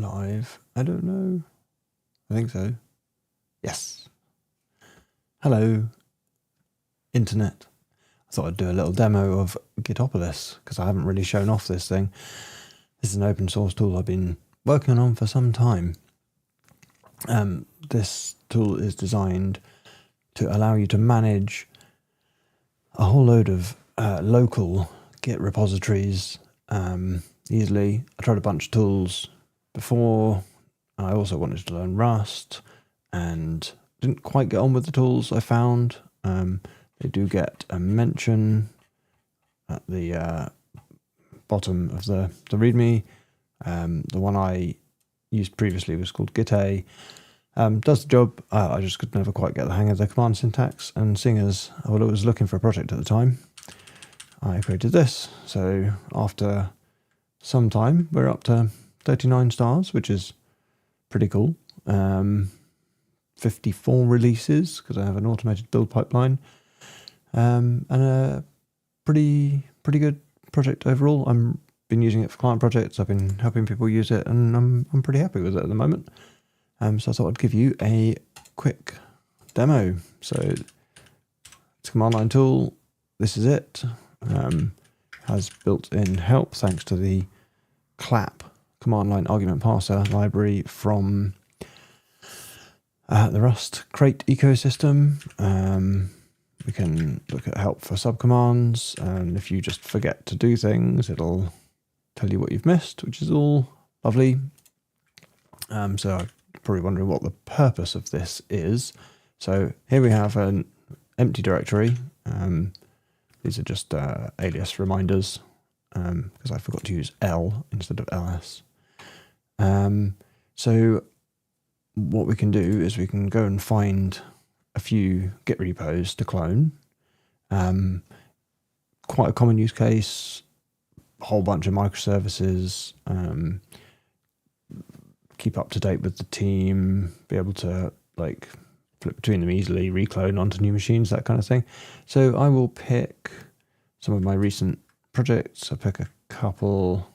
live? I don't know. I think so. Yes. Hello, Internet. I thought I'd do a little demo of Gitopolis because I haven't really shown off this thing. This is an open source tool I've been working on for some time. This tool is designed to allow you to manage a whole load of local Git repositories easily. I tried a bunch of tools before. I also wanted to learn Rust and didn't quite get on with the tools I found. They do get a mention at the bottom of the README. The one I used previously was called Git. Does the job. I just could never quite get the hang of the command syntax, and seeing as I was looking for a project at the time, I created this. So after some time, we're up to 39 stars, which is pretty cool. 54 releases, because I have an automated build pipeline, and a pretty good project overall. I've been using it for client projects. I've been helping people use it, and I'm pretty happy with it at the moment. So I thought I'd give you a quick demo. So it's a command line tool. This is it. Has built-in help thanks to the clap command line argument parser library from the Rust crate ecosystem. We can look at help for subcommands, and if you just forget to do things, it'll tell you what you've missed, which is all lovely. So I'm probably wondering what the purpose of this is. So here we have an empty directory. These are just alias reminders because I forgot to use L instead of ls. So what we can do is we can go and find a few Git repos to clone. Quite a common use case, a whole bunch of microservices, keep up to date with the team, be able to like flip between them easily, reclone onto new machines, that kind of thing. So I will pick some of my recent projects. I'll pick a couple.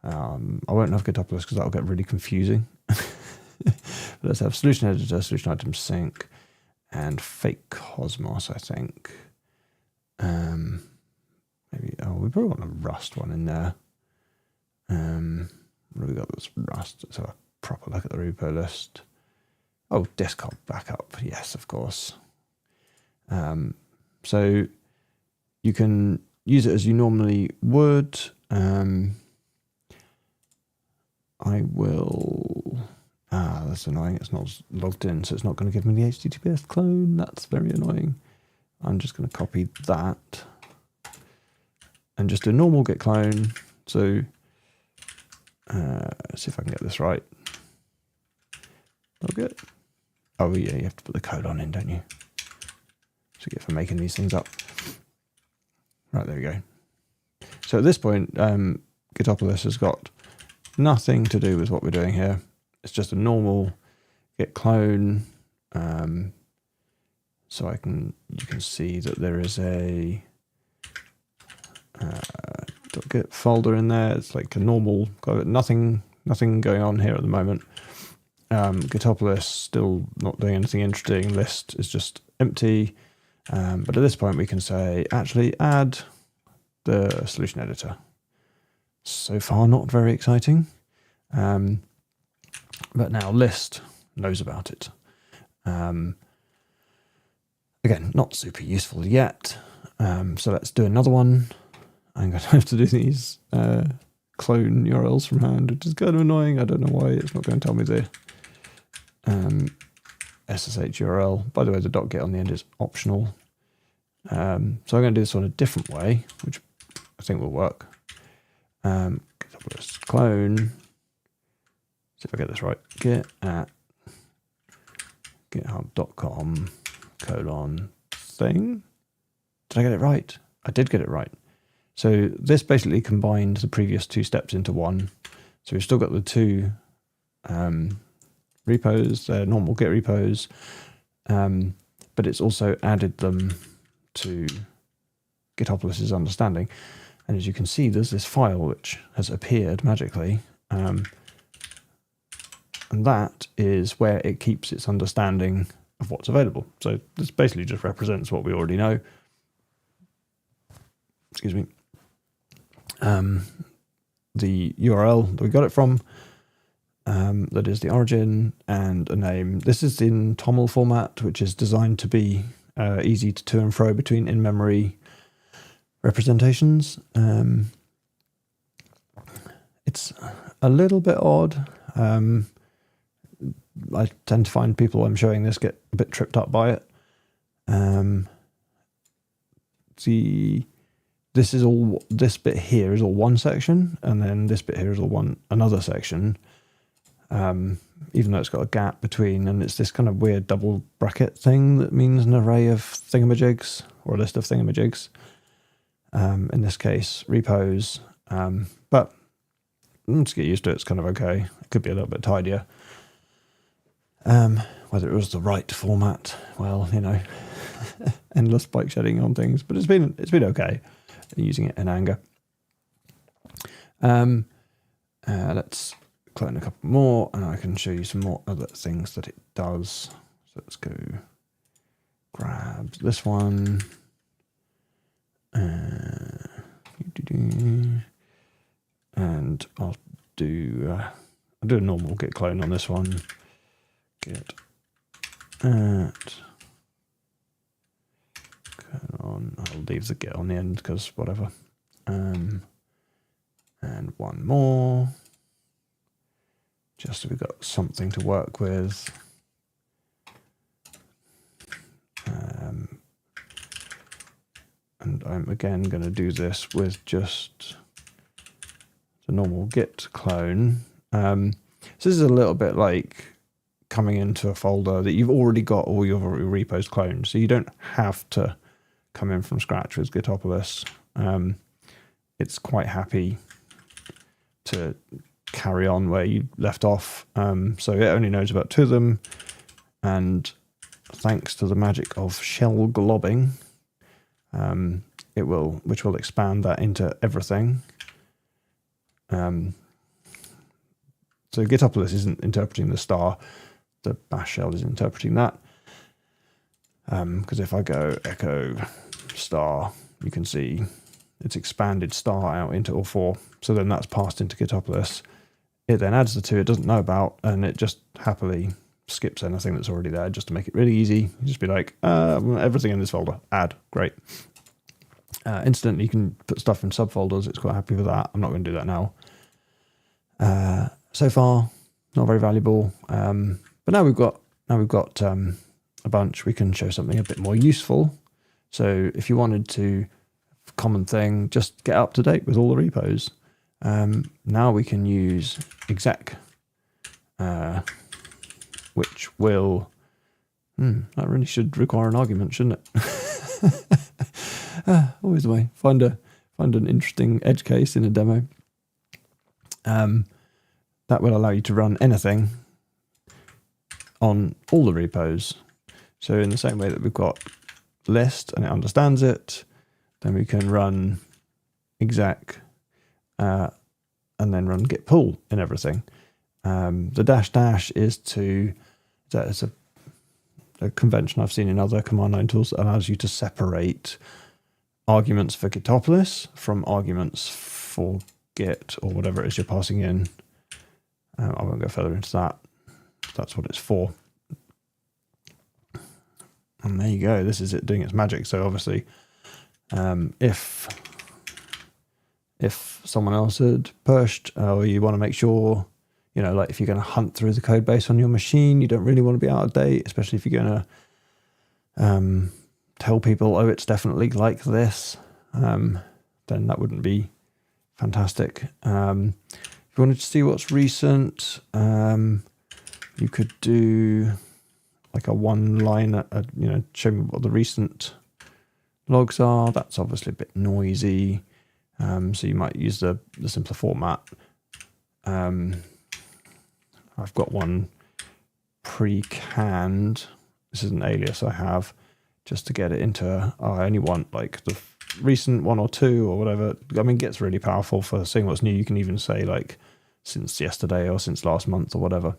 I won't have Gitopolis because that'll get really confusing. But let's have solution editor, solution item sync, and fake Cosmos, I think. Maybe, we probably want a Rust one in there. What have we got that's Rust? Let's have a proper look at the repo list. Oh, desktop backup. Yes, of course. So you can use it as you normally would. I will... that's annoying. It's not logged in, so it's not going to give me the HTTPS clone. That's very annoying. I'm just going to copy that and just do a normal git clone. So let's see if I can get this right. Log it. Oh yeah, you have to put the colon in, don't you? So you get for making these things up. Right, there we go. So at this point, Gitopolis has got nothing to do with what we're doing here. It's just a normal git clone. So you can see that there is a .git folder in there. It's like a normal, nothing going on here at the moment. Gitopolis still not doing anything interesting. List is just empty. But at this point we can say, actually add the solution editor. So far not very exciting. But now list knows about it. Again, not super useful yet. So let's do another one. I'm going to have to do these clone URLs from hand, which is kind of annoying. I don't know why it's not going to tell me the SSH URL. By the way, the .git on the end is optional. So I'm going to do this one a different way, which I think will work. Clone. See if I get this right. Git at github.com :thing. Did I get it right? I did get it right. So this basically combined the previous two steps into one. So we've still got the two repos, normal Git repos, but it's also added them to Gitopolis' understanding. And as you can see, there's this file which has appeared magically. And that is where it keeps its understanding of what's available. So this basically just represents what we already know. Excuse me. The URL that we got it from, that is the origin and a name. This is in TOML format, which is designed to be easy to and fro between in-memory representations. It's a little bit odd. I tend to find people I'm showing this get a bit tripped up by it. This bit here is all one section, and then this bit here is all another section. Even though it's got a gap between, and it's this kind of weird double bracket thing that means an array of thingamajigs, or a list of thingamajigs. In this case, repos. But let's get used to it. It's kind of okay. It could be a little bit tidier. Whether it was the right format, well, endless bike shedding on things, but it's been okay using it in anger. Let's clone a couple more, and I can show you some more other things that it does. So let's go grab this one. And I'll do a normal git clone on this one. Git at on. I'll leave the git on the end because whatever. And one more, just so we've got something to work with. And I'm again going to do this with just the normal git clone. So this is a little bit like coming into a folder that you've already got all your repos cloned, so you don't have to come in from scratch with gitopolis. It's quite happy to carry on where you left off. So it only knows about 2 of them, and thanks to the magic of shell globbing, which will expand that into everything. So gitopolis isn't interpreting the star, the bash shell is interpreting that. Because if I go echo star, you can see it's expanded star out into all 4. So then that's passed into gitopolis. It then adds the 2 it doesn't know about, and it just happily skips anything that's already there just to make it really easy. You just be like, everything in this folder, add, great. Instantly you can put stuff in subfolders. It's quite happy with that. I'm not going to do that now. So far, not very valuable. But now we've got a bunch. We can show something a bit more useful. So if you wanted to, common thing, just get up to date with all the repos. Now we can use exec, which will. That really should require an argument, shouldn't it? Always the way. Find an interesting edge case in a demo. That will allow you to run anything on all the repos. So in the same way that we've got list and it understands it, then we can run exec and then run git pull in everything. The dash is it's a convention I've seen in other command line tools that allows you to separate arguments for gitopolis from arguments for git or whatever it is you're passing in. I won't go further into that. That's what it's for. And there you go. This is it doing its magic. So obviously, if someone else had pushed, or you want to make sure, like if you're going to hunt through the code base on your machine, you don't really want to be out of date, especially if you're going to tell people, oh, it's definitely like this, then that wouldn't be fantastic. If you wanted to see what's recent, you could do like a one-line, show me what the recent logs are. That's obviously a bit noisy, so you might use the simpler format. I've got one pre-canned. This is an alias I have just to get it into. I only want like the recent 1 or 2 or whatever. I mean, it gets really powerful for seeing what's new. You can even say like since yesterday or since last month or whatever.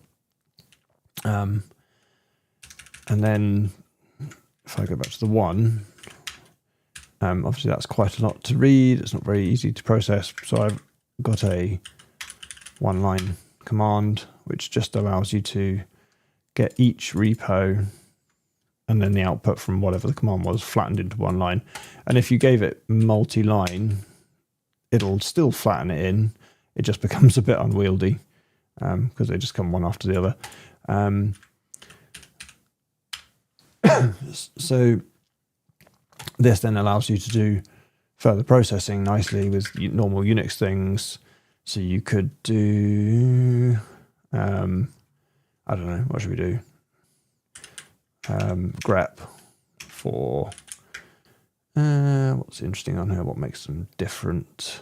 And then if I go back to the one, obviously that's quite a lot to read. It's not very easy to process. So I've got a one-line command, which just allows you to get each repo and then the output from whatever the command was flattened into one line. And if you gave it multi-line, it'll still flatten it in. It just becomes a bit unwieldy because they just come one after the other. So this then allows you to do further processing nicely with normal Unix things. So you could do, I don't know, what should we do? Grep for, what's interesting on here? What makes them different?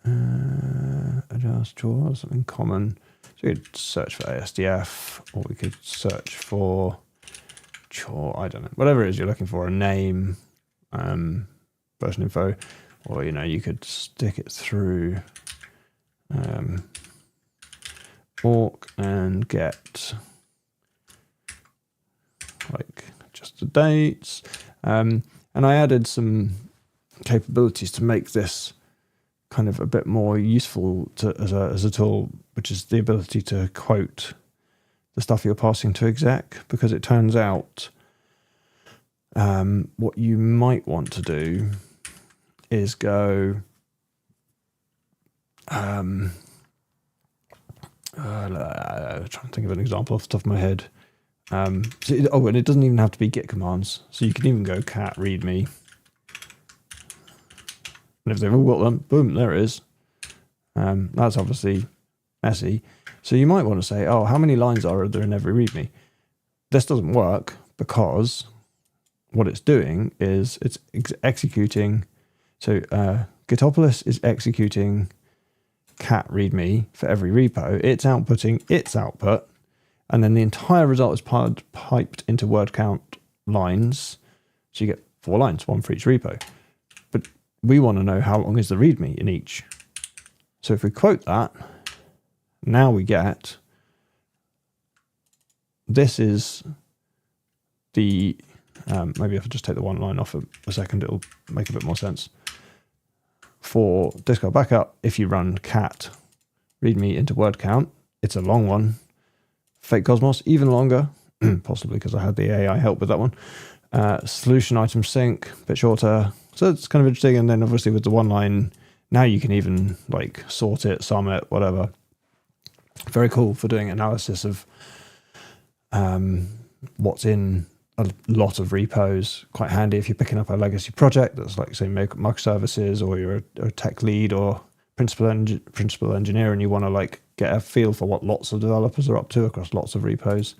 Adjust to something common. So we could search for ASDF, or we could search for I don't know, whatever it is you're looking for, a name, version info, or you could stick it through awk and get like just the dates. And I added some capabilities to make this kind of a bit more useful as a tool, which is the ability to quote the stuff you're passing to exec, because it turns out what you might want to do is go trying to think of an example off the top of my head. And it doesn't even have to be git commands, so you can even go cat readme, and if they've all got them, boom, there it is. That's obviously messy. So you might want to say, how many lines are there in every readme? This doesn't work because what it's doing is it's executing. So gitopolis is executing cat readme for every repo. It's outputting its output, and then the entire result is piped into word count lines. So you get 4 lines, one for each repo. But we want to know how long is the readme in each. So if we quote that, now we get, this is the, maybe if I just take the one line off a second, it'll make a bit more sense. For disk backup, if you run cat readme into word count, it's a long one. Fake Cosmos, even longer, possibly because I had the AI help with that one. Solution item sync, a bit shorter. So it's kind of interesting. And then obviously with the one line, now you can even like sort it, sum it, whatever. Very cool for doing analysis of what's in a lot of repos. Quite handy if you're picking up a legacy project that's like, say, microservices, or you're a tech lead or principal engineer, and you want to like get a feel for what lots of developers are up to across lots of repos.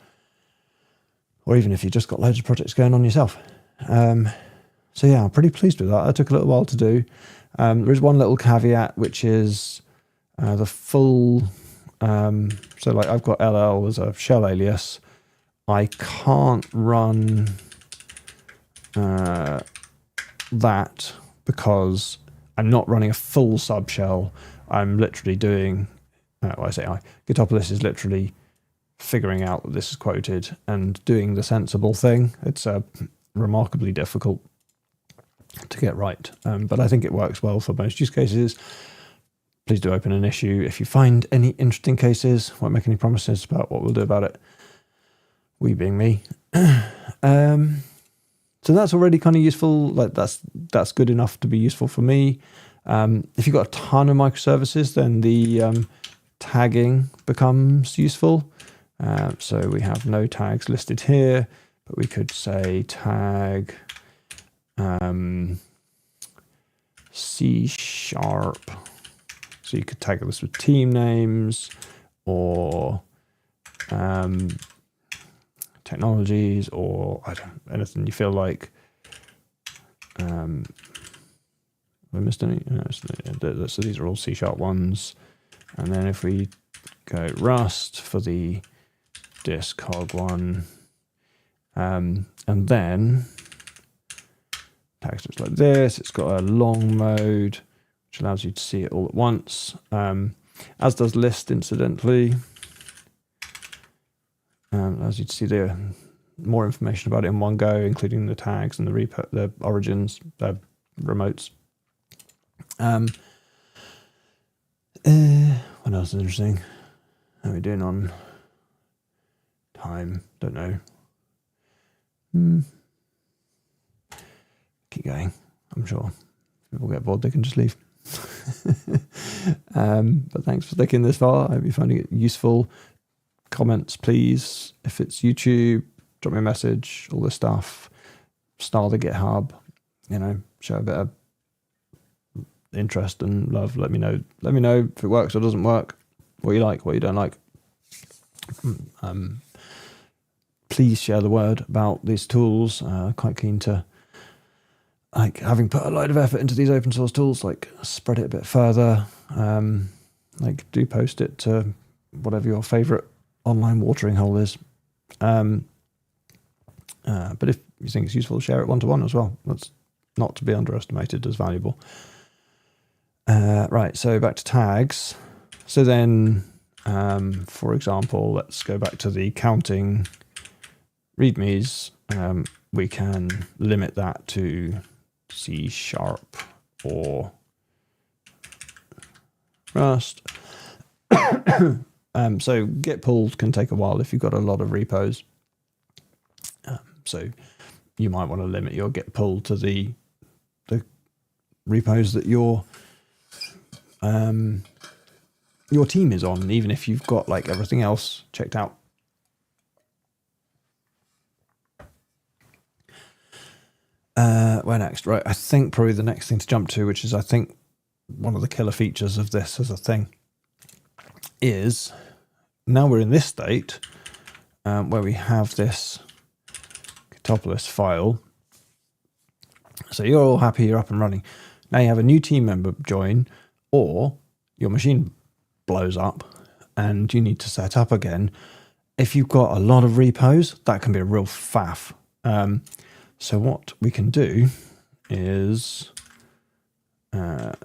Or even if you've just got loads of projects going on yourself. So yeah, I'm pretty pleased with that. It took a little while to do. There is one little caveat, which is the full... so like I've got LL as a shell alias. I can't run that because I'm not running a full subshell. I'm literally doing, gitopolis is literally figuring out that this is quoted and doing the sensible thing. It's remarkably difficult to get right, but I think it works well for most use cases. Please do open an issue if you find any interesting cases. Won't make any promises about what we'll do about it. We being me. So that's already kind of useful. Like that's good enough to be useful for me. If you've got a ton of microservices, then the tagging becomes useful. So we have no tags listed here, but we could say tag C#. So you could tag this with team names or technologies, or anything you feel like. Have I missed any? No, so these are all C# ones. And then if we go Rust for the disk hog one, and then tags looks like this. It's got a long mode, which allows you to see it all at once, as does list, incidentally. allows you to see the more information about it in one go, including the tags and the origins, the remotes. What else is interesting? How are we doing on time? Don't know. Keep going. I'm sure if people get bored, they can just leave. But thanks for sticking this far. I hope you're finding it useful. Comments, please. If it's YouTube, drop me a message. All this stuff. Start the GitHub. Show a bit of interest and love. Let me know. Let me know if it works or doesn't work. What you like, what you don't like. Please share the word about these tools. Quite keen to, having put a load of effort into these open source tools, spread it a bit further. Do post it to whatever your favorite online watering hole is. But if you think it's useful, share it one-to-one as well. That's not to be underestimated as valuable. Right, so back to tags. So then, for example, let's go back to the counting readmes. We can limit that to C# or Rust. So git pull can take a while if you've got a lot of repos. So you might want to limit your git pull to the repos that your team is on, even if you've got everything else checked out. Where next? Right, I think probably the next thing to jump to, which is I think one of the killer features of this as a thing, is now we're in this state where we have this gitopolis file. So you're all happy, you're up and running. Now you have a new team member join, or your machine blows up and you need to set up again. If you've got a lot of repos, that can be a real faff. So what we can do is, it's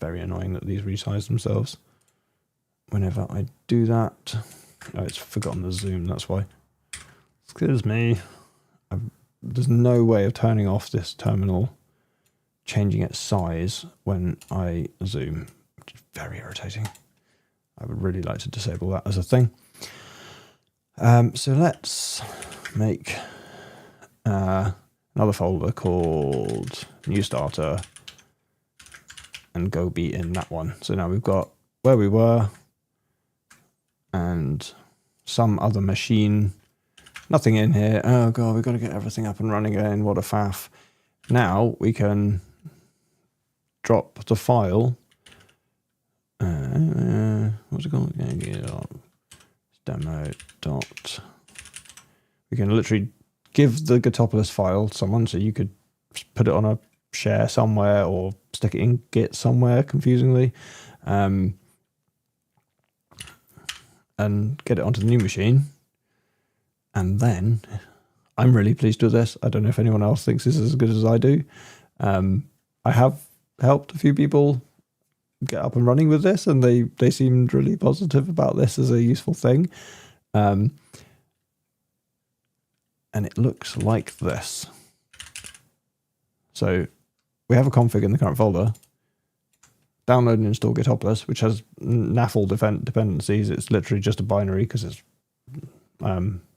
very annoying that these resize themselves whenever I do that. Oh, it's forgotten the zoom, that's why. Excuse me. There's no way of turning off this terminal changing its size when I zoom, which is very irritating. I would really like to disable that as a thing. So let's make another folder called new starter and go be in that one. So now we've got where we were and some other machine. Nothing in here. Oh god, we've got to get everything up and running again. What a faff. Now we can drop the file. What's it called? Demo dot. We can literally give the gitopolis file to someone, so you could put it on a share somewhere or stick it in Git somewhere, confusingly, and get it onto the new machine. And then I'm really pleased with this. I don't know if anyone else thinks this is as good as I do. I have helped a few people get up and running with this, and they seemed really positive about this as a useful thing. And it looks like this. So we have a config in the current folder. Download and install gitopolis, which has NAFL dependencies. It's literally just a binary because it's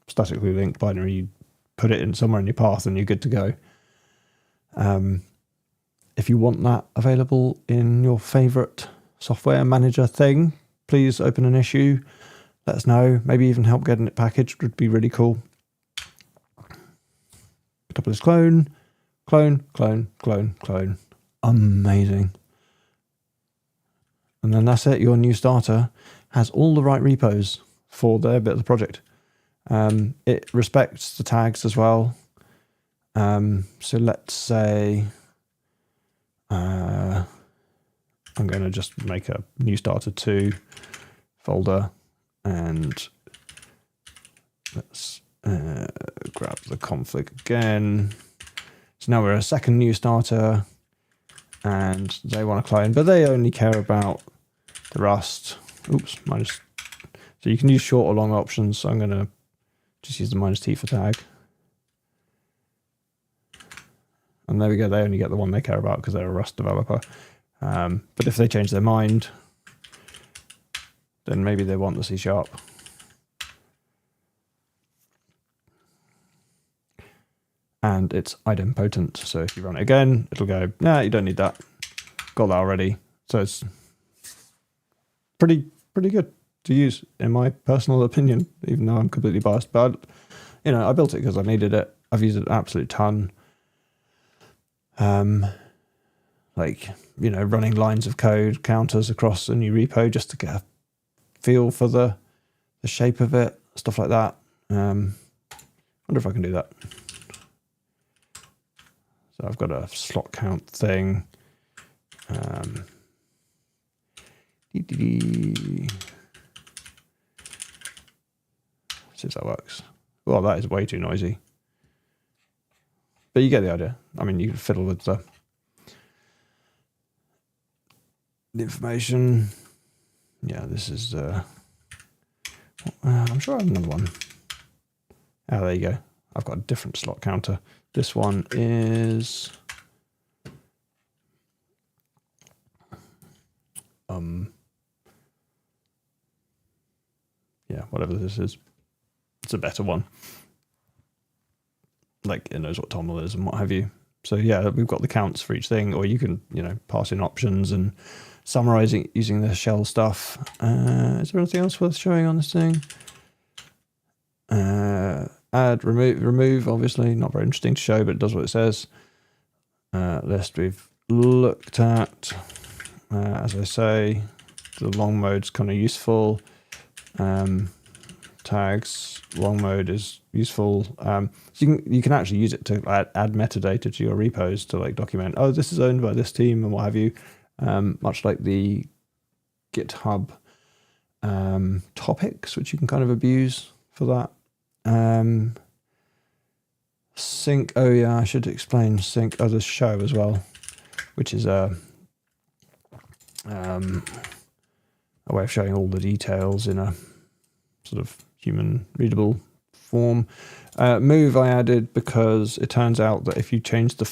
statically linked binary. You put it in somewhere in your path and you're good to go. If you want that available in your favorite software manager thing, please open an issue. Let us know. Maybe even help getting it packaged would be really cool. Gitopolis clone, clone, clone, clone, clone. Amazing. And then that's it. Your new starter has all the right repos for their bit of the project. It respects the tags as well. So let's say I'm going to just make a new starter 2 folder, and let's grab the config again. So now we're a second new starter, and they want to clone, but they only care about the Rust. Oops, minus. So you can use short or long options. So I'm going to Just use the -t for tag. And there we go, they only get the one they care about because they're a Rust developer. But if they change their mind, then maybe they want the C#. And it's idempotent, so if you run it again, it'll go, nah, you don't need that. Got that already. So it's pretty good to use, in my personal opinion, even though I'm completely biased. But, you know, I built it because I needed it. I've used it an absolute ton. Like, you know, running lines of code, counters across a new repo just to get a feel for the shape of it, stuff like that. Wonder if I can do that. So I've got a slot count thing. See if that works. Well, that is way too noisy. But you get the idea. I mean, you can fiddle with the information. Yeah, this is... I'm sure I have another one. Oh, there you go. I've got a different slot counter. This one is... yeah, whatever this is. It's a better one. Like, it knows what toml is and what have you. So yeah, we've got the counts for each thing, or you can, you know, pass in options and summarizing using the shell stuff. Is there anything else worth showing on this thing? Add, remove, obviously, not very interesting to show, but it does what it says. List we've looked at. As I say, the long mode's kind of useful. Tags, long mode is useful. So you can actually use it to add metadata to your repos to like document, oh, this is owned by this team and what have you. Much like the GitHub topics, which you can kind of abuse for that. Sync, oh yeah, I should explain sync, oh, there's show as well, which is a way of showing all the details in a sort of human readable form. Move I added because it turns out that if you change the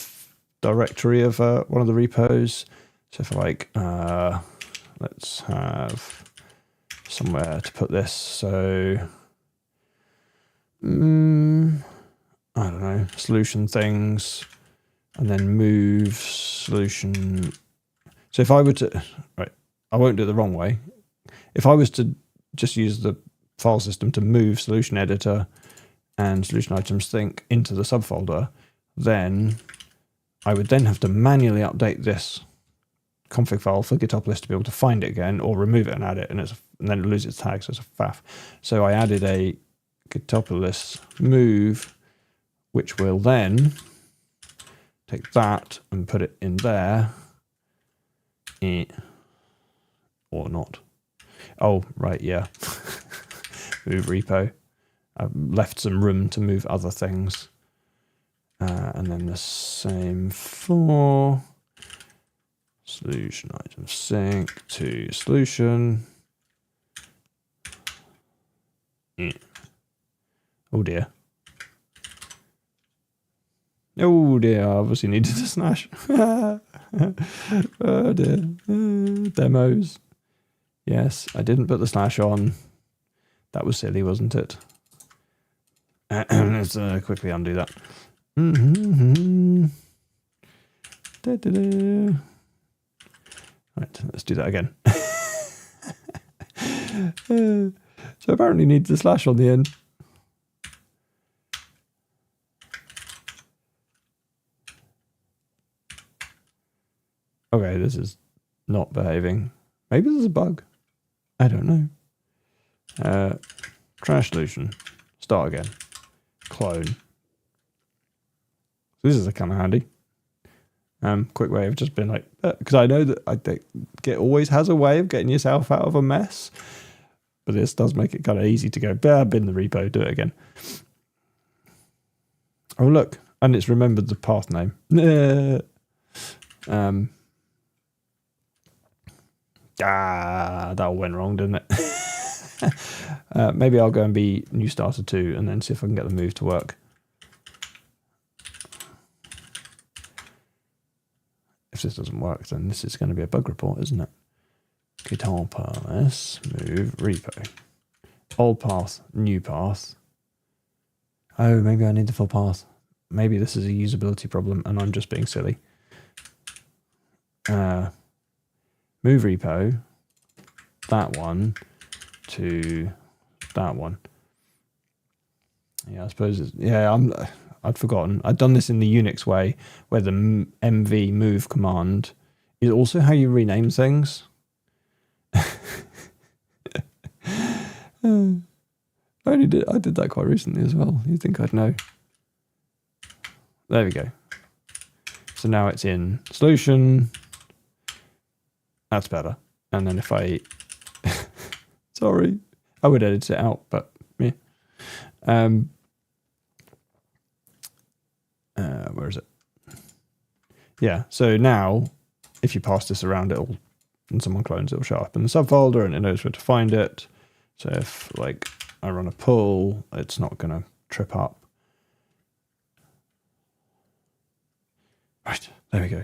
directory of one of the repos, so if I like, let's have somewhere to put this, so I don't know, solution things, and then move solution. So if I were to, right, I won't do it the wrong way. If I was to just use the file system to move solution editor and solution items think into the subfolder, then I would then have to manually update this config file for gitopolis to be able to find it again, or remove it and add it, and then it loses its tag, so it's a faff. So I added a gitopolis move, which will then take that and put it in there, or not. Oh, right, yeah. Move repo. I've left some room to move other things. And then the same for solution item sync to solution. Oh dear. Oh dear, I obviously needed a slash. Oh dear. Demos. Yes, I didn't put the slash on. That was silly, wasn't it? Let's quickly undo that. Right, let's do that again. So apparently needs the slash on the end. Okay, this is not behaving. Maybe there's a bug. I don't know. Trash solution. Start again. Clone. This is kind of handy. Quick way of just being like, because I know that I think Git always has a way of getting yourself out of a mess, but this does make it kind of easy to go, bin the repo, do it again. Oh look, and it's remembered the path name. That all went wrong, didn't it? Maybe I'll go and be new starter 2 and then see if I can get the move to work. If this doesn't work, then this is going to be a bug report, isn't it? Gitopolis, move, repo. Old path, new path. Oh, maybe I need the full path. Maybe this is a usability problem and I'm just being silly. Move repo, that one to that one. Yeah, I suppose it's, yeah, I'd forgotten. I'd done this in the Unix way, where the mv move command is also how you rename things. I did that quite recently as well. You'd think I'd know. There we go. So now it's in solution. That's better. And then if I, sorry, I would edit it out, but yeah. Where is it? Yeah. So now, if you pass this around, and someone clones, it'll show up in the subfolder, and it knows where to find it. So if like I run a pull, it's not going to trip up. Right, there we go.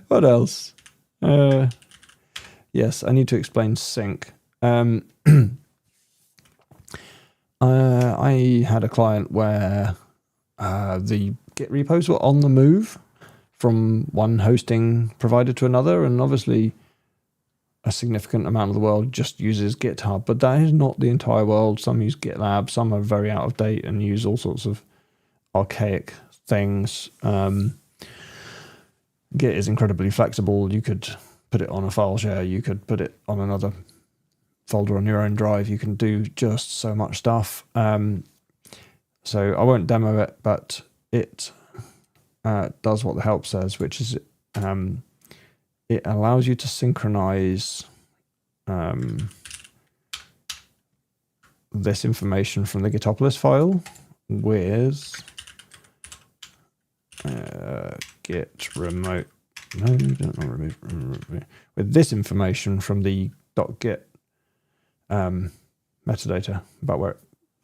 What else? Yes, I need to explain sync. I had a client where the Git repos were on the move from one hosting provider to another, and obviously a significant amount of the world just uses GitHub, but that is not the entire world. Some use GitLab, some are very out of date and use all sorts of archaic things. Git is incredibly flexible. You could put it on a file share, you could put it on another folder on your own drive, you can do just so much stuff. So I won't demo it, but it does what the help says, which is it allows you to synchronize this information from the gitopolis file with git remote. No, don't not remove. With this information from the .git metadata about where,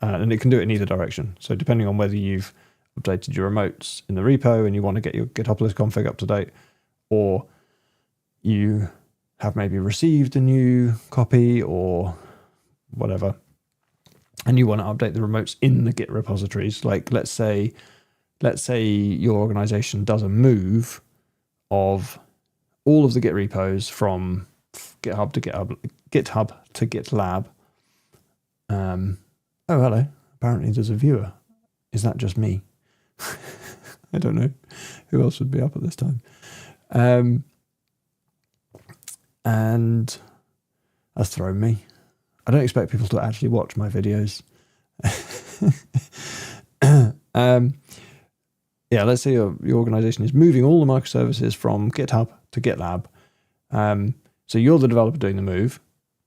and it can do it in either direction. So depending on whether you've updated your remotes in the repo and you want to get your gitopolis config up to date, or you have maybe received a new copy or whatever, and you want to update the remotes in the Git repositories. Like let's say your organization does a move of all of the Git repos from GitHub to GitLab. Oh, hello. Apparently there's a viewer. Is that just me? I don't know who else would be up at this time. And that's thrown me. I don't expect people to actually watch my videos. Yeah, let's say your organization is moving all the microservices from GitHub to GitLab. So you're the developer doing the move.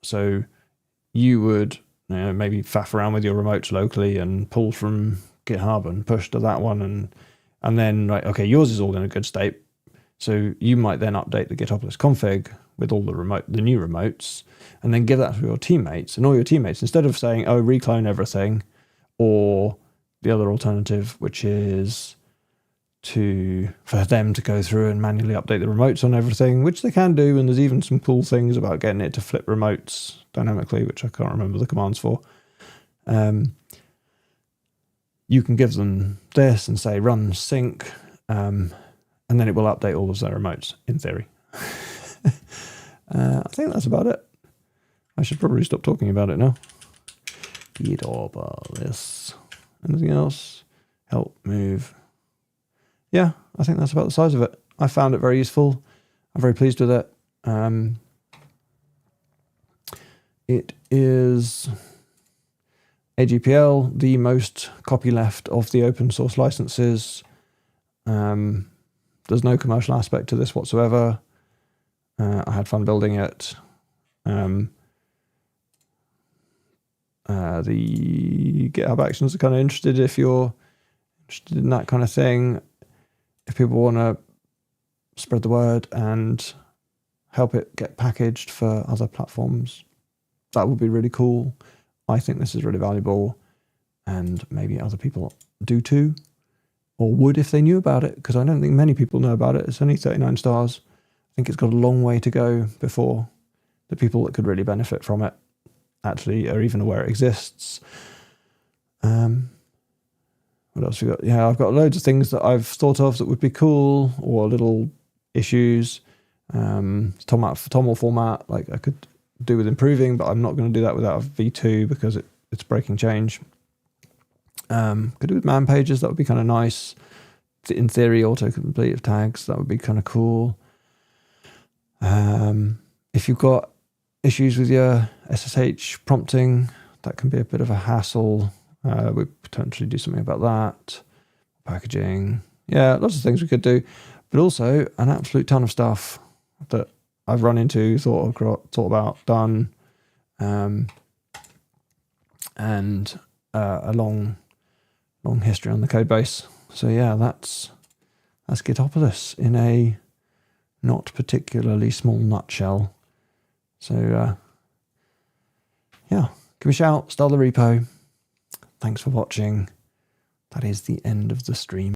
So you would maybe faff around with your remotes locally and pull from GitHub and push to that one. And then, right, okay, yours is all in a good state. So you might then update the gitopolis config with all the new remotes, and then give that to your teammates. And all your teammates, instead of saying, oh, reclone everything, or the other alternative, which is for them to go through and manually update the remotes on everything, which they can do, and there's even some cool things about getting it to flip remotes dynamically, which I can't remember the commands for. You can give them this and say run sync, and then it will update all of their remotes, in theory. I think that's about it. I should probably stop talking about it now. Gitopolis. Anything else? Help move. Yeah, I think that's about the size of it. I found it very useful. I'm very pleased with it. It is AGPL, the most copyleft of the open source licenses. There's no commercial aspect to this whatsoever. I had fun building it. The GitHub Actions are kind of interested if you're interested in that kind of thing. If people want to spread the word and help it get packaged for other platforms, that would be really cool. I think this is really valuable, and maybe other people do too, or would if they knew about it, because I don't think many people know about it. It's only 39 stars. I think it's got a long way to go before the people that could really benefit from it actually are even aware it exists. What else we got? Yeah, I've got loads of things that I've thought of that would be cool, or little issues. TOML format, like I could do with improving, but I'm not going to do that without a V2 because it's breaking change. Could do with man pages, that would be kind of nice. In theory, autocomplete of tags, that would be kind of cool. If you've got issues with your SSH prompting, that can be a bit of a hassle. We potentially do something about that. Packaging. Yeah, lots of things we could do, but also an absolute ton of stuff that I've run into, thought about, done, and a long history on the code base. So yeah, that's Gitopolis in a not particularly small nutshell. So yeah, give me a shout, start the repo. Thanks for watching. That is the end of the stream.